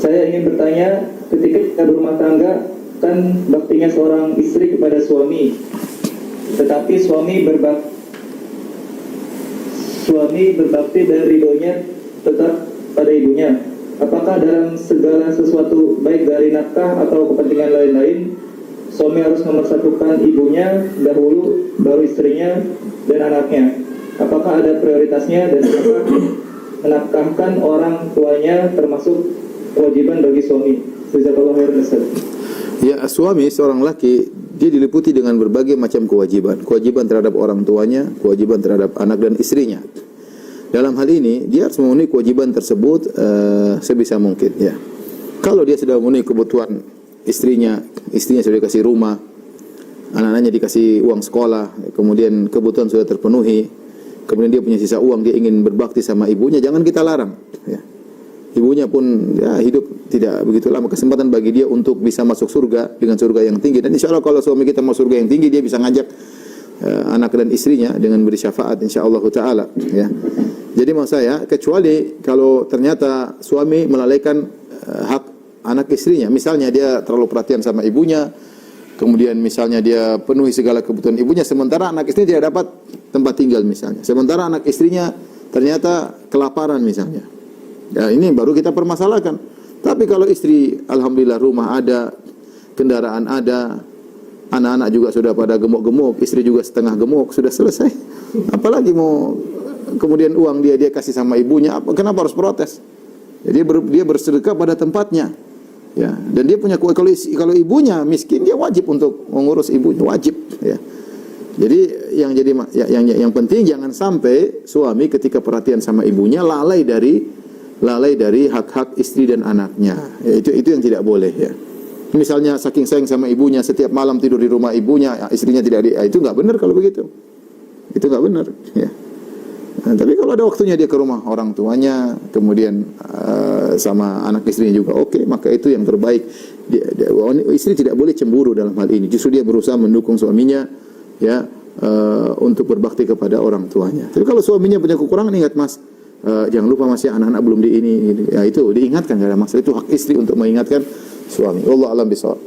Saya ingin bertanya, ketika kita berumah tangga, kan baktinya seorang istri kepada suami, tetapi suami berbakti dan ridhonya tetap pada ibunya. Apakah dalam segala sesuatu, baik dari nafkah atau kepentingan lain-lain, suami harus memersatukan ibunya dahulu, baru istrinya dan anaknya? Apakah ada prioritasnya, dan apakah menafkahkan orang tuanya termasuk kewajiban bagi suami? Jazakallahu khairan. Ya, suami seorang laki, dia diliputi dengan berbagai macam kewajiban. Kewajiban terhadap orang tuanya, kewajiban terhadap anak dan istrinya. Dalam hal ini, dia harus memenuhi kewajiban tersebut sebisa mungkin. Ya. Kalau dia sudah memenuhi kebutuhan istrinya sudah dikasih rumah, anak-anaknya dikasih uang sekolah, kemudian kebutuhan sudah terpenuhi, kemudian dia punya sisa uang, dia ingin berbakti sama ibunya, jangan kita larang. Ya. Ibunya pun ya hidup tidak begitu lama, kesempatan bagi dia untuk bisa masuk surga dengan surga yang tinggi. Dan insya Allah kalau suami kita masuk surga yang tinggi, dia bisa ngajak anak dan istrinya dengan beri syafaat insya Allah Ta'ala. Ya. Jadi maksud saya, kecuali kalau ternyata suami melalaikan hak anak istrinya, misalnya dia terlalu perhatian sama ibunya, kemudian misalnya dia penuhi segala kebutuhan ibunya, sementara anak istrinya tidak dapat tempat tinggal misalnya, sementara anak istrinya ternyata kelaparan misalnya. Ya, ini baru kita permasalahkan. Tapi kalau istri alhamdulillah rumah ada, kendaraan ada, anak-anak juga sudah pada gemuk-gemuk, istri juga setengah gemuk, sudah selesai. Apalagi mau kemudian uang dia kasih sama ibunya, kenapa harus protes? Jadi dia bersedekah pada tempatnya. Ya, dan dia punya kalau ibunya miskin, dia wajib untuk mengurus ibunya, wajib, ya. Jadi yang penting jangan sampai suami ketika perhatian sama ibunya lalai dari hak-hak istri dan anaknya. Ya, itu yang tidak boleh, ya. Misalnya saking sayang sama ibunya, setiap malam tidur di rumah ibunya, istrinya tidak itu nggak benar kalau begitu. Itu nggak benar, ya. Nah, tapi kalau ada waktunya dia ke rumah orang tuanya, kemudian sama anak istrinya juga, oke, maka itu yang terbaik. Istri tidak boleh cemburu dalam hal ini. Justru dia berusaha mendukung suaminya, ya, untuk berbakti kepada orang tuanya. Tapi kalau suaminya punya kekurangan, ingat mas, jangan lupa mas ya, anak-anak belum ya itu diingatkan, gak ada masalah. Itu hak istri untuk mengingatkan suami. Wallahu a'lam bishawab.